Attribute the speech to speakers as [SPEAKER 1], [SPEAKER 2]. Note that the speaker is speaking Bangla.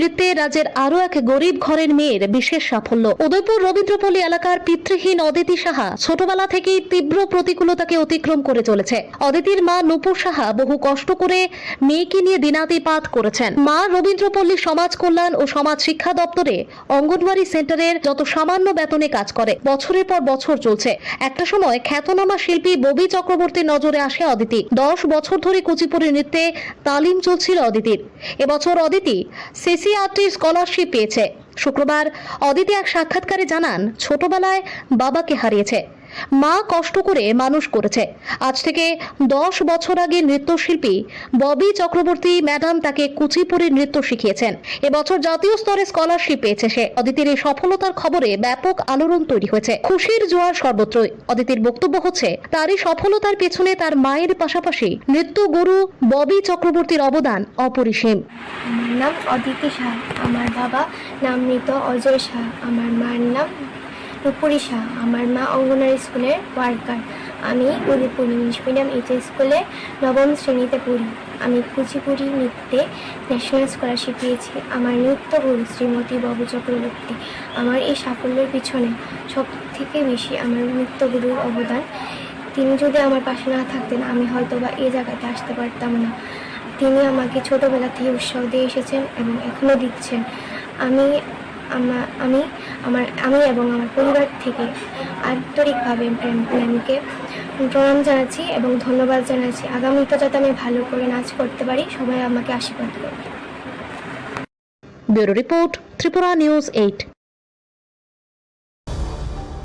[SPEAKER 1] নৃত্যে রাজ্যের আরো এক গরিব ঘরের মেয়ের বিশেষ সাফল্য। উদয়পুর রবীন্দ্রপল্লী এলাকার পিতৃহীন অদিতি সাহা ছোটবেলা থেকেই তীব্র প্রতিকূলতাকে অতিক্রম করে চলেছে। অদিতির মা নূপুর সাহা বহু কষ্ট করে মেয়েকে নিয়ে দিনাতিপাত করেছেন। মা রবীন্দ্রপল্লী সমাজ কল্যাণ ও সমাজ শিক্ষা দপ্তরে অঙ্গনওয়াড়ি সেন্টারের যত সামান্য বেতনে কাজ করে। বছরের পর বছর চলছে। একটা সময় খ্যাতনামা শিল্পী ববি চক্রবর্তীর নজরে আসে অদিতি। 10 বছর ধরে কুচিপুড়ি নৃত্যে তালিম চলছিল অদিতির। এবছর অদিতি সিসিআরটি স্কলারশিপ পেয়েছে। শুক্রবার অদিতি এক সাক্ষাৎকারে জানান, ছোটবেলায় বাবাকে হারিয়েছে, মা কষ্ট করে মানুষ করেছে। আজ থেকে 10 বছর আগে নৃত্যশিল্পী ববি চক্রবর্তী ম্যাডাম তাকে কুচিপুড়ি নৃত্য শিখিয়েছেন। এবছর জাতীয় স্তরে স্কলারশিপ পেয়েছে সে। অদিতির এই সফলতার খবরে ব্যাপক আলোড়ন তৈরি হয়েছে, খুশির জোয়ার সর্বত্রই। অদিতির বক্তব্য হচ্ছে, তারই সফলতার পেছনে তার মায়ের পাশাপাশি নৃত্য গুরু ববি চক্রবর্তীর অবদান অপরিসীম।
[SPEAKER 2] আমার নাম অদিতি শাহ, আমার বাবা নাম মৃত অজয় শাহ, আমার মার নাম নূপুরি শাহ, আমার মা অঙ্গনওয়াড়ি স্কুলের ওয়ার্কার। আমি উদয়পুর ইংলিশ মিডিয়াম এইচএস স্কুলে 9ম শ্রেণীতে পড়ি। আমি কুচিপুড়ি নৃত্যে ন্যাশনাল স্কলারশিপ পেয়েছি। আমার নৃত্য গুরু শ্রীমতী ববি চক্রবর্তী। আমার এই সাফল্যের পিছনে সব থেকে বেশি আমার নৃত্য গুরুর অবদান। তিনি যদি আমার পাশে না থাকতেন, আমি হয়তো বা এই জায়গাতে আসতে পারতাম না। তিনি আমাকে ছোটোবেলা থেকে উৎসাহ দিয়ে এসেছেন এবং এখনও দিচ্ছেন। আমি এবং আমার পরিবার থেকে আন্তরিকভাবে ম্যামকে প্রণাম জানাচ্ছি এবং ধন্যবাদ জানাচ্ছি। আগামীতে যাতে আমি ভালো করে নাচ করতে পারি, সবাই আমাকে আশীর্বাদ করবে।
[SPEAKER 1] Bureau report, Tripura news 8।